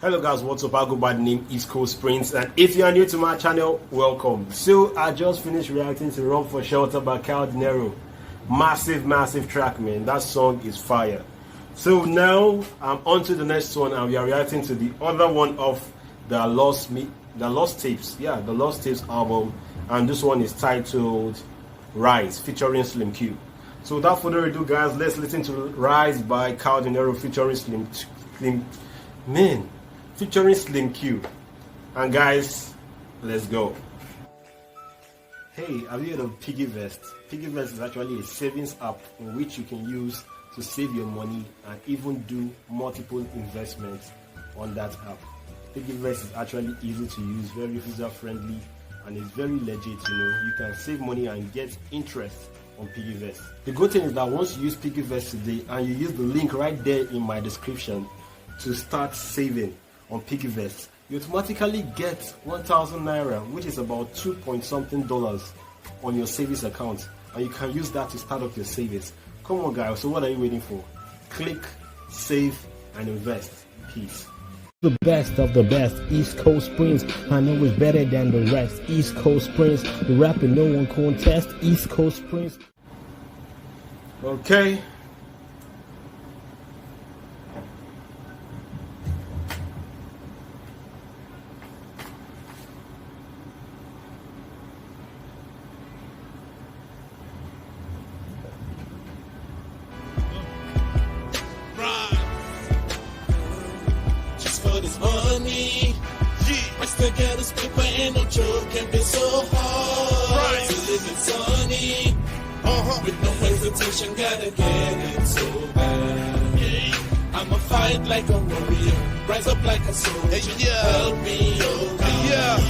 Hello guys, what's up? I go by the name East Coast Prince, and if you are new to my channel, welcome. So I just finished reacting to Run for Shelter by Kao Denero. Massive track, man. That song is fire. So now I'm on to the next one, and we are reacting to the other one of the Lost Tapes. Yeah, the Lost Tapes album, and this one is titled Rise, featuring Slim Q. So without further ado, guys, let's listen to Rise by Kao Denero featuring Slim Q. And guys, let's go. Hey, have you heard of PiggyVest? PiggyVest is actually a savings app in which you can use to save your money and even do multiple investments on that app. PiggyVest is actually easy to use, very user friendly, and it's very legit. You can save money and get interest on PiggyVest. The good thing is that once you use PiggyVest today and you use the link right there in my description to start saving on PiggyVest, you automatically get 1,000 naira, which is about $2 point something on your savings account, and you can use that to start up your savings. Come on guys, so what are you waiting for? Click, save, and invest. Peace. The best of the best, East Coast Prince. I know it's better than the rest. East Coast Prince, the rapper no one contest. East Coast Prince. Okay. For this money, I still get this paper and no joke can be so hard to live it sunny. With no hesitation, gotta get it so bad. I'ma fight like a warrior, rise up like a soldier. Help me, oh God.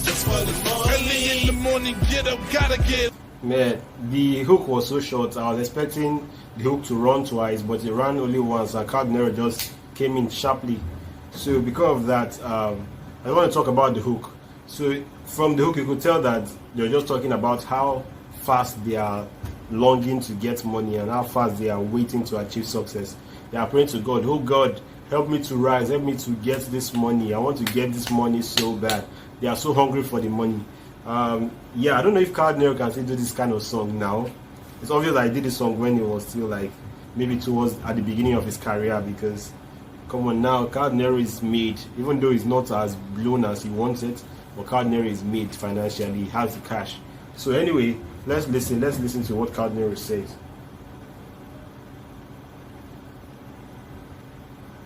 Just for this money. Early in the morning, get up, gotta get. Man, the hook was so short. I was expecting the hook to run twice, but it ran only once, and Kao Denero just came in sharply. So because of that, I want to talk about the hook. So from the hook, you could tell that they're just talking about how fast they are longing to get money and how fast they are waiting to achieve success. They are praying to God, oh God, help me to rise, help me to get this money. I want to get this money so bad. They are so hungry for the money. Yeah, I don't know if Kao Denero can still do this kind of song now. It's obvious that he did this song when he was still like maybe towards at the beginning of his career, because come on now, Kao Denero is made, even though he's not as blown as he wants it, but Kao Denero is made financially, he has the cash. So anyway, let's listen to what Kao Denero says.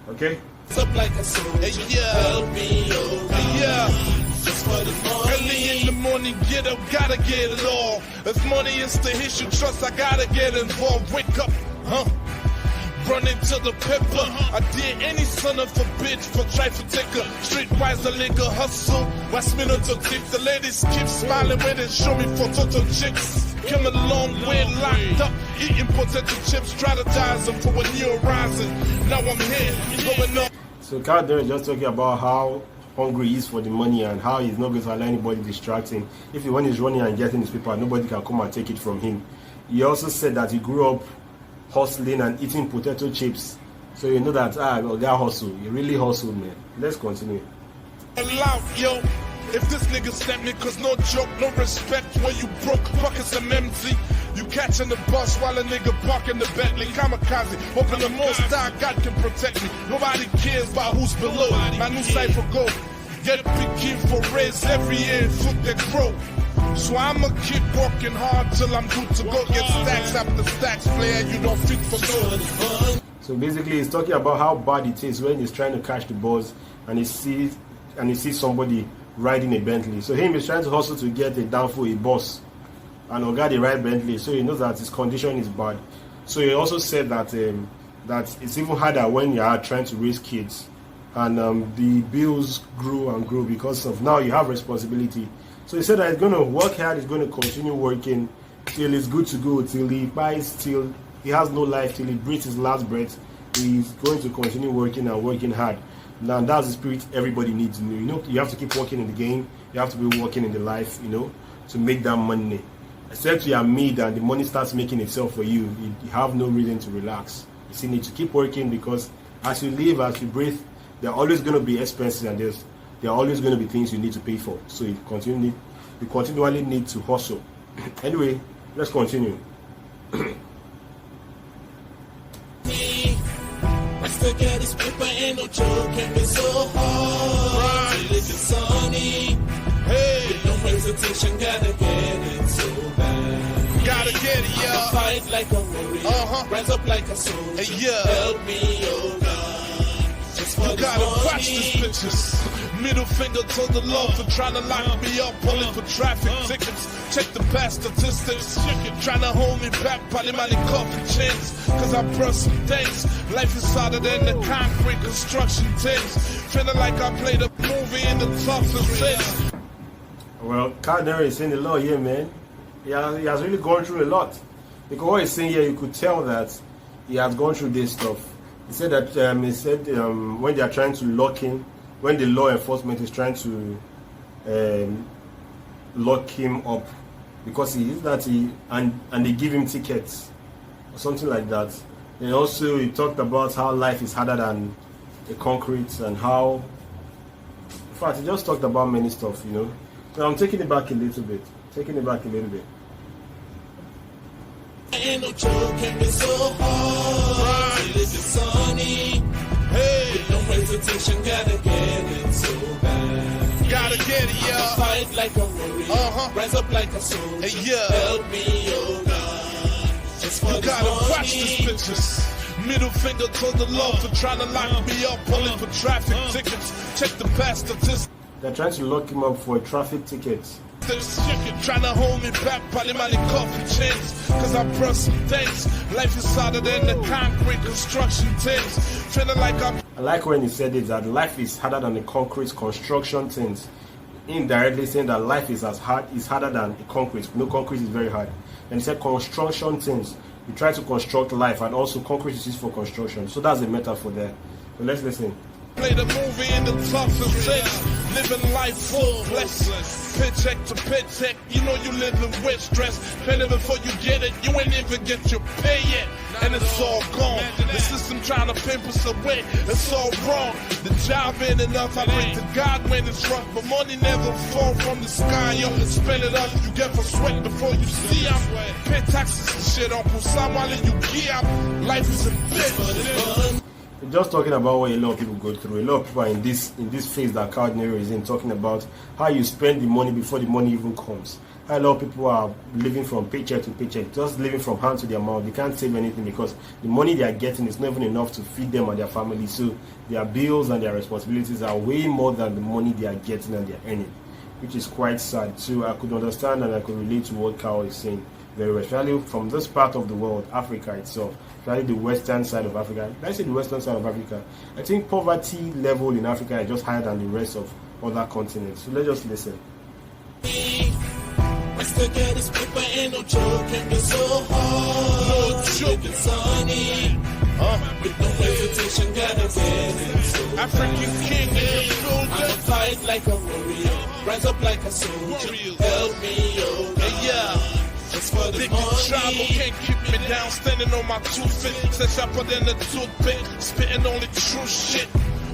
Okay? Up like a soldier, help me, oh God. Just for the money. Early in the morning, get up, gotta get it all. If money is the issue, trust, I gotta get involved. Wake up, run into the paper. I dare any son of a bitch for try to take a streetwise the legal hustle. West minute to tip. The ladies keep smiling when they show me for total chicks. Come a long way locked up, eating potato chips, strategizing for a new horizon. Now I'm here, going up. So Kao Denero is just talking about how hungry he is for the money and how he's not going to allow anybody distract him. If when he's running and getting his paper, nobody can come and take it from him. He also said that he grew up hustling and eating potato chips, so you know that that hustle, you really hustle, man. Let's continue. Loud, yo. If this nigga snap me, cause no joke, no respect when you broke, pockets are empty. You catching the bus while a nigga parking the Bentley. Kamikaze, hoping the most high God can protect me. Nobody cares about who's below. My new cipher go. Get picky for raise every year, foot that grow. So I'ma keep working hard till I'm good to go. Get stacks after stacks, player, you don't fit for gold. So basically he's talking about how bad it is when he's trying to catch the buzz and he sees somebody riding a Bentley. So him is trying to hustle to get a downfall, a boss, and Oga the ride Bentley, so he knows that his condition is bad. So he also said that that it's even harder when you are trying to raise kids, and the bills grew and grew because of now you have responsibility. So he said that he's going to work hard, he's going to continue working till he's good to go, till he buys, till he has no life, till he breathes his last breath. He's going to continue working and working hard. Now that's the spirit everybody needs. You have to keep working in the game, you have to be working in the life, to make that money. Except you are made and the money starts making itself for you, you have no reason to relax. You still need to keep working, because as you live, as you breathe, there are always going to be expenses, and there are always going to be things you need to pay for. So you continually need to hustle. Anyway, let's continue. To get this paper ain't no joke, and it's so hard to live it sunny. Hey, With no hesitation, gotta get it so bad. gotta get it, I'ma yeah. fight like a warrior, rise up like a soldier. Hey, yeah. Help me, oh God. Just for You this gotta money. watch these bitches. Middle finger to the law for trying to lock me up, pulling for traffic tickets. Check the past statistics. Trying to hold me back, probably my coffee chains. Cause I brought some things. Life is harder than the concrete construction things. Feeling like I played a movie in the toughest sense. Well, Kao Denero is saying a lot here, man. He has really gone through a lot. Because what he's saying here, you could tell that he has gone through this stuff. He said that when they are trying to lock him, when the law enforcement is trying to lock him up because he is that and they give him tickets or something like that. And also he talked about how life is harder than the concrete, and how, in fact, he just talked about many stuff, you know. So I'm taking it back a little bit. Ain't no joke, and it's so hard to live it sunny. Hey, With no hesitation, gotta get it so bad. gotta get it, I'ma yeah. fight like a warrior, rise up like a soldier. Hey, yeah. Help me, oh God. Just for You this gotta watch money. these bitches. Middle finger to the law for trying to lock me up, pulling for traffic tickets. Check the past statistics. They're trying to lock him up for a traffic ticket. Trying to hold me back, probably my coffee chains. Cause I brought some things. Life is harder than the concrete construction things. Feeling like I'm I like when he said it, that life is harder than the concrete construction things. Indirectly saying that life is harder than the concrete. No, concrete is very hard. And he said construction things. You try to construct life, and also concrete is used for construction. So that's a metaphor there. So let's listen. Play the movie in the toughest sense. Living life full blessings. Paycheck to paycheck, you know you living with stress. Paying before you get it, you ain't even get your pay yet. And it's all gone. The system trying to pimp us away. It's all wrong. The job ain't enough. I pray to God when it's rough. But money never fall from the sky. Yo, spend it up. You get for sweat before you see them. Pay taxes and shit, Uncle Sam, while you gear. Life is a bitch. Just talking about what a lot of people go through. A lot of people are in this phase that Kao Denero is in, talking about how you spend the money before the money even comes. How a lot of people are living from paycheck to paycheck, just living from hand to their mouth. They can't save anything because the money they are getting is not even enough to feed them and their family. So their bills and their responsibilities are way more than the money they are getting and they are earning, which is quite sad. So I could understand and I could relate to what Kao is saying very well, especially from this part of the world, Africa itself, especially the western side of Africa. When I say the western side of Africa, I think poverty level in Africa is just higher than the rest of other continents. So let's just listen. To get this paper ain't no joke, and it's so hard. No joke. It's sunny. With no hesitation, gotta get it so bad. African king in the I'ma building. fight like a warrior, rise up like a soldier. Help me, oh God. Hey, yeah. Just for the Big travel money. can't keep me down, standing on my 2 feet. Set sharper than a toothpick, spitting only true shit.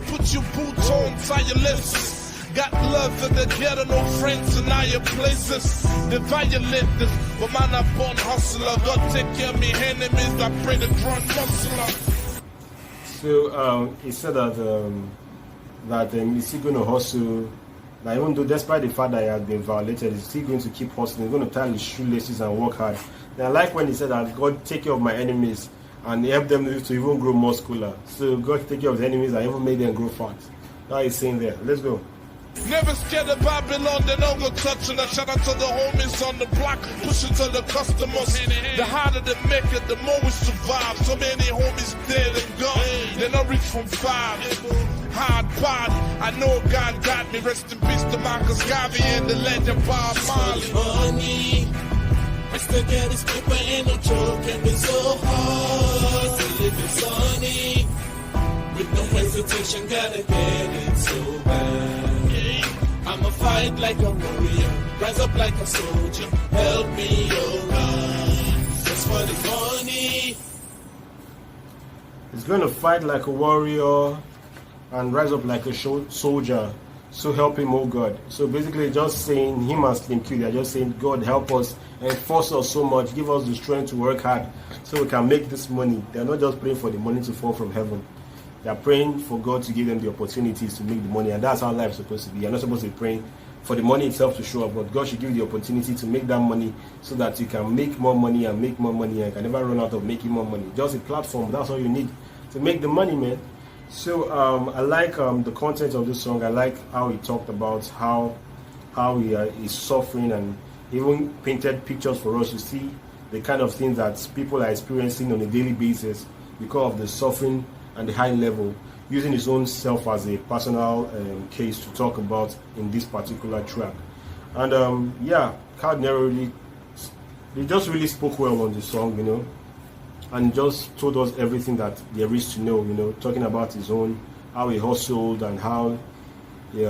Put your boots on, tie your lips. Got love in the ghetto, no friends in higher places. They violate this, but man, I'm born hustler. God take care of me enemies, I pray the drunk muscular. So he said that he's still going to hustle. That even though, despite the fact that he has been violated, he's still going to keep hustling. He's going to tie his shoelaces and work hard. And I like when he said that God take care of my enemies and help them to even grow muscular. So God take care of the enemies and even make them grow fat. That he's saying there. Let's go. Never scared of Babylon, they don't go touching us. Shout out to the homies on the block, pushing to the customers. The harder they make it, the more we survive. So many homies dead and gone, they don't reach from 5. Hard body, I know God got me. Rest in peace to Marcus Garvey and the legend Bob Marley. Money. To get this paper ain't no joke, and it's so hard to live it sunny. With no hesitation, gotta get it so bad. I'ma fight like a warrior, rise up like a soldier. Help me, oh God, just for the money. He's going to fight like a warrior, and rise up like a soldier. So help him, oh God. So basically just saying, him and Slim Q, they're just saying, God help us and force us so much, give us the strength to work hard so we can make this money. They're not just praying for the money to fall from heaven. They're praying for God to give them the opportunities to make the money, and that's how life is supposed to be. You're not supposed to be praying for the money itself to show up, but God should give you the opportunity to make that money so that you can make more money and make more money and can never run out of making more money. Just a platform, that's all you need to make the money, man. So I like the content of this song. I like how he talked about how he is suffering, and even painted pictures for us to see the kind of things that people are experiencing on a daily basis because of the suffering and the high level, using his own self as a personal case to talk about in this particular track. And yeah, Kao Denero really spoke well on the song, you know, and just told us everything that there is to know, you know, talking about his own, how he hustled and how he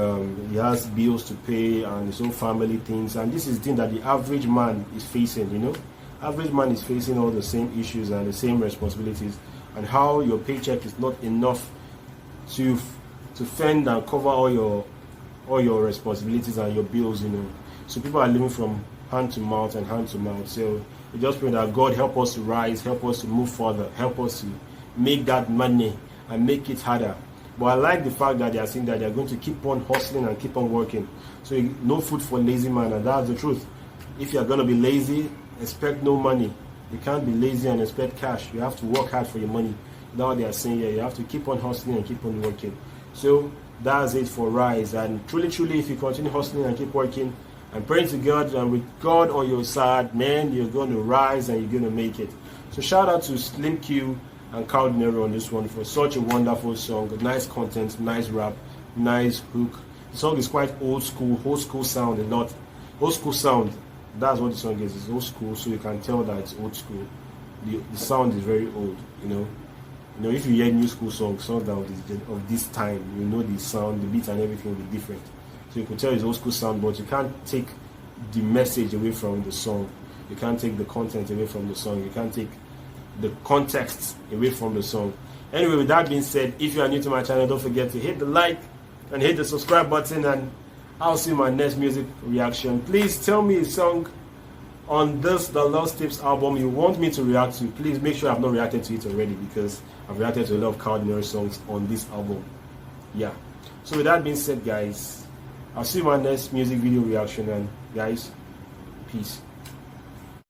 has bills to pay and his own family things. And this is the thing that the average man is facing, you know. Average man is facing all the same issues and the same responsibilities, and how your paycheck is not enough to fend and cover all your responsibilities and your bills, you know. So people are living from hand to mouth and hand to mouth. So we just pray that God help us to rise, help us to move further, help us to make that money and make it harder. But I like the fact that they are saying that they are going to keep on hustling and keep on working. So no food for lazy man, and that's the truth. If you are going to be lazy, expect no money. You can't be lazy and expect cash. You have to work hard for your money. That's what they are saying here. You have to keep on hustling and keep on working. So that's it for Rise. And truly, if you continue hustling and keep working and praying to God, and with God on your side, man, you're going to rise and you're going to make it. So shout out to Slim Q and Kao Denero on this one for such a wonderful song. Nice content, nice rap, nice hook. The song is quite old school sound a lot. Old school sound. That's what the song is. It's old school, so you can tell that it's old school. The sound is very old, you know. You know, if you hear new school songs that of this time, you know the sound, the beat and everything will be different. So you could tell it's old school sound, but you can't take the message away from the song. You can't take the content away from the song. You can't take the context away from the song. Anyway, with that being said, if you are new to my channel, don't forget to hit the like and hit the subscribe button, and I'll see my next music reaction. Please tell me a song on this The Lost Tapes album you want me to react to. Please make sure I've not reacted to it already, because I've reacted to a lot of Kao Denero songs on this album. Yeah. So with that being said, guys, I'll see my next music video reaction, and guys, peace.